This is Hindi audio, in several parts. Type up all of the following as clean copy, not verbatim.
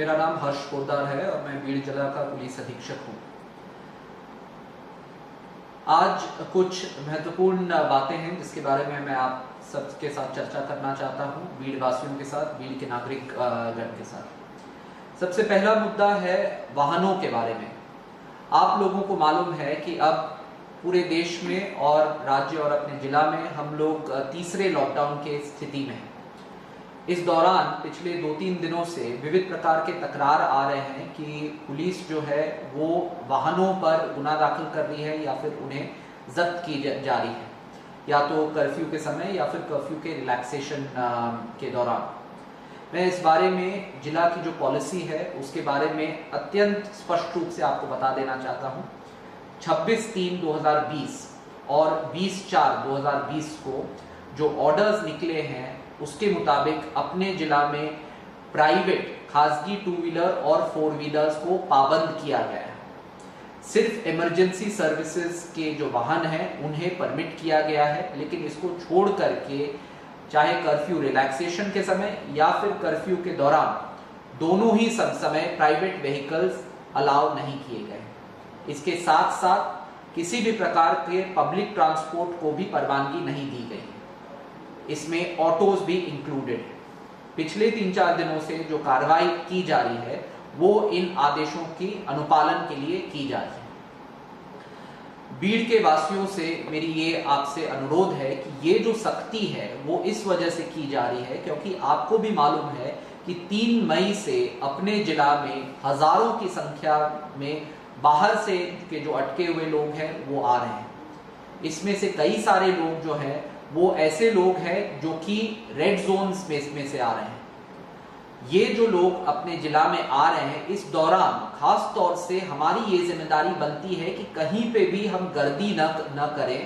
मेरा नाम हर्ष पोद्दार है और मैं बीड़ जिला का पुलिस अधीक्षक हूँ। आज कुछ महत्वपूर्ण बातें हैं जिसके बारे में मैं आप सबके साथ चर्चा करना चाहता हूँ, बीड़ वासियों के साथ, बीड़ के नागरिक गण के साथ। सबसे पहला मुद्दा है वाहनों के बारे में। आप लोगों को मालूम है कि अब पूरे देश में और राज्य और अपने जिला में हम लोग तीसरे लॉकडाउन के स्थिति में हैं। इस दौरान पिछले 2-3 दिनों से विविध प्रकार के तकरार आ रहे हैं कि पुलिस जो है वो वाहनों पर गुना दाखिल कर रही है या फिर उन्हें जब्त की जा रही है, या तो कर्फ्यू के समय या फिर कर्फ्यू के रिलैक्सेशन के दौरान। मैं इस बारे में जिला की जो पॉलिसी है उसके बारे में अत्यंत स्पष्ट रूप से आपको बता देना चाहता हूँ। 26/3/2020 और 20/4/2020 को जो ऑर्डर्स निकले हैं उसके मुताबिक अपने जिला में प्राइवेट खासगी 2 व्हीलर और 4 व्हीलर्स को पाबंद किया गया है। सिर्फ इमरजेंसी सर्विसेज के जो वाहन हैं उन्हें परमिट किया गया है, लेकिन इसको छोड़ करके चाहे कर्फ्यू रिलैक्सेशन के समय या फिर कर्फ्यू के दौरान दोनों ही समय प्राइवेट व्हीकल्स अलाउ नहीं किए गए। इसके साथ साथ किसी भी प्रकार के पब्लिक ट्रांसपोर्ट को भी परवानगी नहीं दी गई। इसमें ऑटोज भी इंक्लूडेड है। पिछले 3-4 दिनों से जो कार्रवाई की जा रही है वो इन आदेशों की अनुपालन के लिए की जा रही है। बीड़ के वासियों से मेरी ये आपसे अनुरोध है कि ये जो सख्ती है वो इस वजह से की जा रही है क्योंकि आपको भी मालूम है कि 3 मई से अपने जिला में हजारों की संख्या में बाहर से के जो अटके हुए लोग हैं वो आ रहे हैं। इसमें से कई सारे लोग जो हैं वो ऐसे लोग हैं जो कि रेड जोन्स में से आ रहे हैं। ये जो लोग अपने जिला में आ रहे हैं इस दौरान खास तौर से हमारी ये जिम्मेदारी बनती है कि कहीं पे भी हम गर्दी न करें,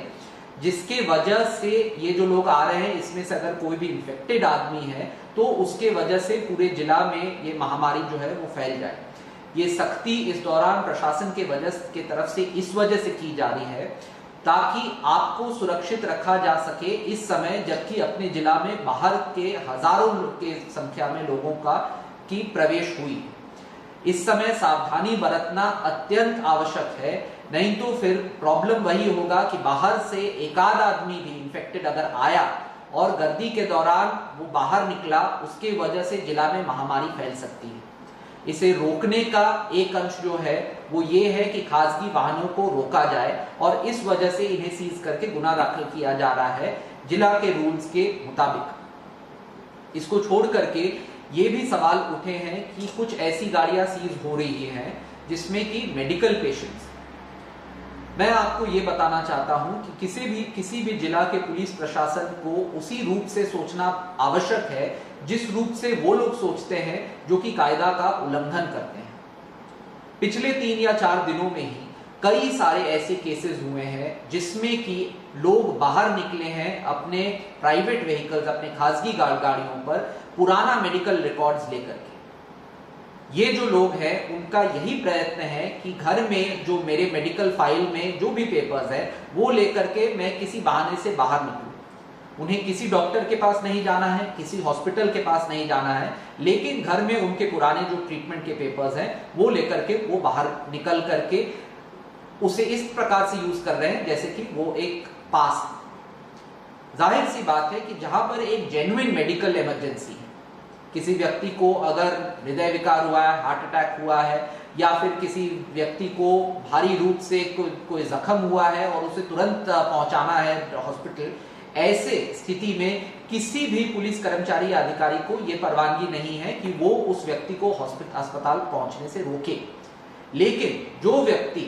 जिसके वजह से ये जो लोग आ रहे हैं इसमें से अगर कोई भी इन्फेक्टेड आदमी है तो उसके वजह से पूरे जिला में ये महामारी जो है वो फैल जाए। ये सख्ती इस दौरान प्रशासन के तरफ से इस वजह से की जा रही है ताकि आपको सुरक्षित रखा जा सके इस समय जबकि अपने जिला में बाहर के हजारों के संख्या में लोगों की प्रवेश हुई। इस समय सावधानी बरतना अत्यंत आवश्यक है, नहीं तो फिर प्रॉब्लम वही होगा कि बाहर से एकाध आदमी भी इन्फेक्टेड अगर आया और गर्दी के दौरान वो बाहर निकला, उसके वजह से जिला में महामारी फैल सकती है। इसे रोकने का एक अंश जो है वो ये है कि खासगी वाहनों को रोका जाए और इस वजह से इन्हें सीज करके गुना दाखिल किया जा रहा है जिला के रूल्स के मुताबिक। इसको छोड़ करके ये भी सवाल उठे हैं कि कुछ ऐसी गाड़ियां सीज हो रही हैं जिसमें कि मेडिकल पेशेंट्स। मैं आपको ये बताना चाहता हूं कि किसी भी जिला के पुलिस प्रशासन को उसी रूप से सोचना आवश्यक है जिस रूप से वो लोग सोचते हैं जो कि कायदा का उल्लंघन करते हैं। पिछले 3 या 4 दिनों में ही कई सारे ऐसे केसेस हुए हैं जिसमें कि लोग बाहर निकले हैं अपने प्राइवेट व्हीकल्स, अपने खासगी गाड़ियों पर पुराना मेडिकल रिकॉर्ड्स लेकर के। ये जो लोग हैं उनका यही प्रयत्न है कि घर में जो मेरे मेडिकल फाइल में जो भी पेपर्स हैं वो लेकर के मैं किसी बहाने से बाहर निकलूं। उन्हें किसी डॉक्टर के पास नहीं जाना है, किसी हॉस्पिटल के पास नहीं जाना है, लेकिन घर में उनके पुराने जो ट्रीटमेंट के पेपर्स हैं वो लेकर के वो बाहर निकल करके उसे इस प्रकार से यूज कर रहे हैं जैसे कि वो एक पास। जाहिर सी बात है कि जहां पर एक जेन्युइन मेडिकल इमरजेंसी है, किसी व्यक्ति को अगर हृदय विकार हुआ है, हार्ट अटैक हुआ है या फिर किसी व्यक्ति को भारी रूप से कोई जख्म हुआ है और उसे तुरंत पहुंचाना है हॉस्पिटल, ऐसे स्थिति में किसी भी पुलिस कर्मचारी या अधिकारी को यह परवानगी नहीं है कि वो उस व्यक्ति को अस्पताल पहुंचने से रोके। लेकिन जो व्यक्ति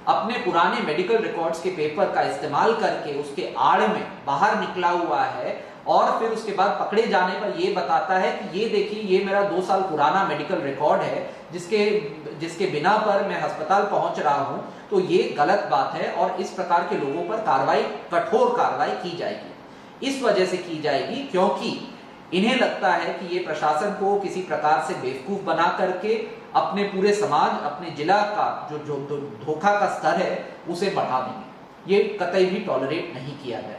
अपने पुराने मेडिकल रिकॉर्ड्स के पेपर का इस्तेमाल करके उसके आड़ में बाहर निकला हुआ है और फिर उसके बाद पकड़े जाने पर यह बताता है कि ये देखिए ये मेरा 2 साल पुराना मेडिकल रिकॉर्ड है जिसके बिना पर मैं अस्पताल पहुंच रहा हूं, तो ये गलत बात है और इस प्रकार के लोगों पर कठोर कार्रवाई की जाएगी। इस वजह से की जाएगी क्योंकि इन्हें लगता है कि ये प्रशासन को किसी प्रकार से बेवकूफ बना करके अपने पूरे समाज, अपने जिला का जो धोखा का स्तर है उसे बढ़ा देंगे। ये कतई भी टॉलरेट नहीं किया जाए।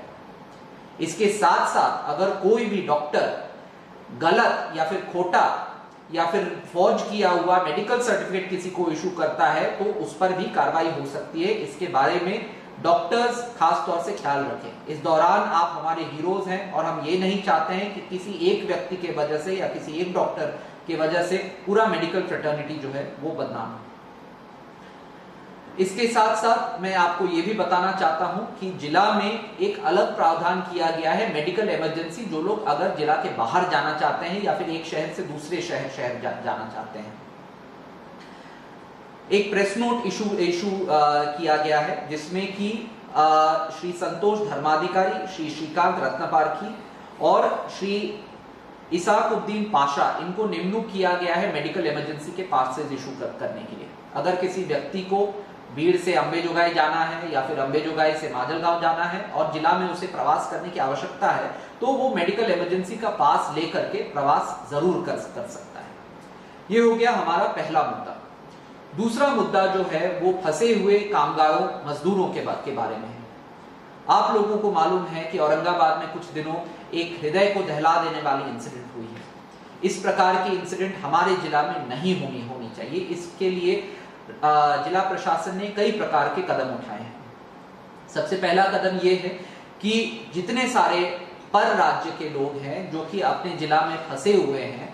इसके साथ साथ अगर कोई भी डॉक्टर गलत या फिर खोटा या फिर फॉर्ज किया हुआ मेडिकल सर्टिफिकेट किसी को इशू करता है तो उस पर भी कार्रवाई हो सकती है। इसके बारे में डॉक्टर्स खास तौर से ख्याल रखें। इस दौरान आप हमारे हीरोज हैं और हम ये नहीं चाहते हैं कि किसी एक व्यक्ति के वजह से या किसी एक डॉक्टर की वजह से पूरा मेडिकल फ्रेटर्निटी जो है वो बदनाम हो। इसके साथ साथ मैं आपको ये भी बताना चाहता हूं कि जिला में एक अलग प्रावधान किया गया है मेडिकल इमरजेंसी, जो लोग अगर जिला के बाहर जाना चाहते हैं या फिर एक शहर से दूसरे शहर जाना चाहते हैं। एक प्रेस नोट इशू किया गया है जिसमें कि श्री संतोष धर्माधिकारी, श्री श्रीकांत रत्नपारखी और श्री इसाकुद्दीन पाशा, इनको निम्नुक किया गया है मेडिकल इमरजेंसी के पासेज इशू करने के लिए। अगर किसी व्यक्ति को भीड़ से अंबेजोगाई जाना है या फिर अंबेजोगाई से माजलगांव जाना है और जिला में उसे प्रवास करने की आवश्यकता है तो वो मेडिकल इमरजेंसी का पास लेकर के प्रवास जरूर कर सकता है। ये हो गया हमारा पहला मुद्दा। दूसरा मुद्दा जो है वो फंसे हुए कामगारों, मजदूरों के बारे में है। आप लोगों को मालूम है कि औरंगाबाद में कुछ दिनों एक हृदय को दहला देने वाली इंसिडेंट हुई है। इस प्रकार की इंसिडेंट हमारे जिला में नहीं होनी चाहिए। इसके लिए जिला प्रशासन ने कई प्रकार के कदम उठाए हैं। सबसे पहला कदम यह है कि जितने सारे पर राज्य के लोग हैं जो कि अपने जिला में फंसे हुए हैं,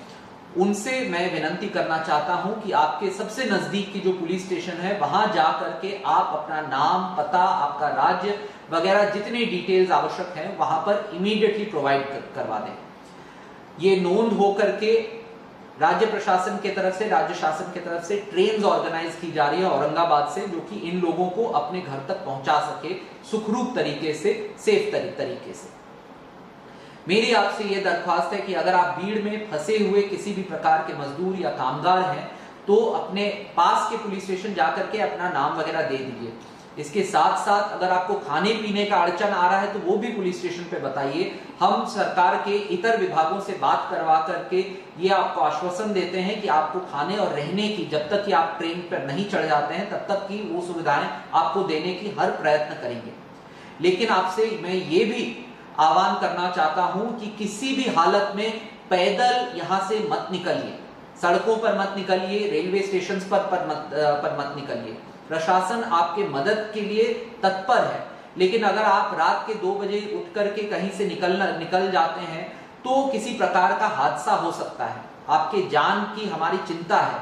उनसे मैं विनंती करना चाहता हूं कि आपके सबसे नजदीक की जो पुलिस स्टेशन है वहां जा करके आप अपना नाम, पता, आपका राज्य वगैरह जितने डिटेल्स आवश्यक हैं वहां पर इमीडिएटली प्रोवाइड करवा दें। ये नोंद हो करके राज्य प्रशासन के तरफ से, राज्य शासन के तरफ से ट्रेन्स ऑर्गेनाइज की जा रही है औरंगाबाद से, जो कि इन लोगों को अपने घर तक पहुंचा सके सुखरूप तरीके से, सेफ तरीके से। मेरी आपसे यह दरख्वास्त है कि अगर आप भीड़ में फंसे हुए किसी भी प्रकार के मजदूर या कामगार हैं तो अपने पास के पुलिस स्टेशन जाकर के अपना नाम वगैरह दे दीजिए। इसके साथ साथ अगर आपको खाने पीने का अड़चन आ रहा है तो वो भी पुलिस स्टेशन पे बताइए। हम सरकार के इतर विभागों से बात करवा करके ये आपको आश्वासन देते हैं कि आपको खाने और रहने की, जब तक कि आप ट्रेन पर नहीं चढ़ जाते हैं तब तक की वो सुविधाएं आपको देने की हर प्रयत्न करेंगे। लेकिन आपसे मैं ये भी आह्वान करना चाहता हूं कि किसी भी हालत में पैदल यहां से मत निकलिए, सड़कों पर मत निकलिए, रेलवे स्टेशन पर मत निकलिए। प्रशासन आपके मदद के लिए तत्पर है, लेकिन अगर आप रात के 2 बजे उठ करके कहीं से निकल जाते हैं तो किसी प्रकार का हादसा हो सकता है। आपके जान की हमारी चिंता है।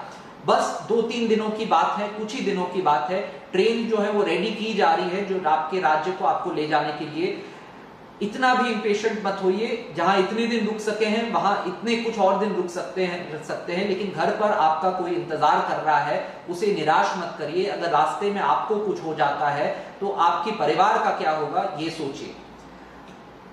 बस 2-3 दिनों की बात है, कुछ ही दिनों की बात है। ट्रेन जो है वो रेडी की जा रही है जो आपके राज्य को आपको ले जाने के लिए। इतना भी इम्पेशेंट मत होइए, जहां इतने दिन रुक सके हैं वहां इतने कुछ और दिन रुक सकते हैं, लेकिन घर पर आपका कोई इंतजार कर रहा है, उसे निराश मत करिए। अगर रास्ते में आपको कुछ हो जाता है तो आपके परिवार का क्या होगा ये सोचिए।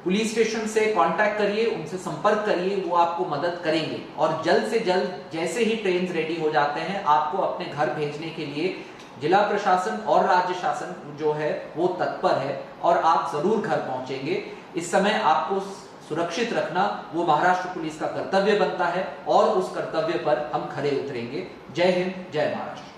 पुलिस स्टेशन से कांटेक्ट करिए, उनसे संपर्क करिए, वो आपको मदद करेंगे और जल्द से जल्द जैसे ही ट्रेन रेडी हो जाते हैं आपको अपने घर भेजने के लिए जिला प्रशासन और राज्य शासन जो है वो तत्पर है और आप जरूर घर पहुंचेंगे। इस समय आपको सुरक्षित रखना वो महाराष्ट्र पुलिस का कर्तव्य बनता है और उस कर्तव्य पर हम खरे उतरेंगे। जय हिंद, जय महाराष्ट्र।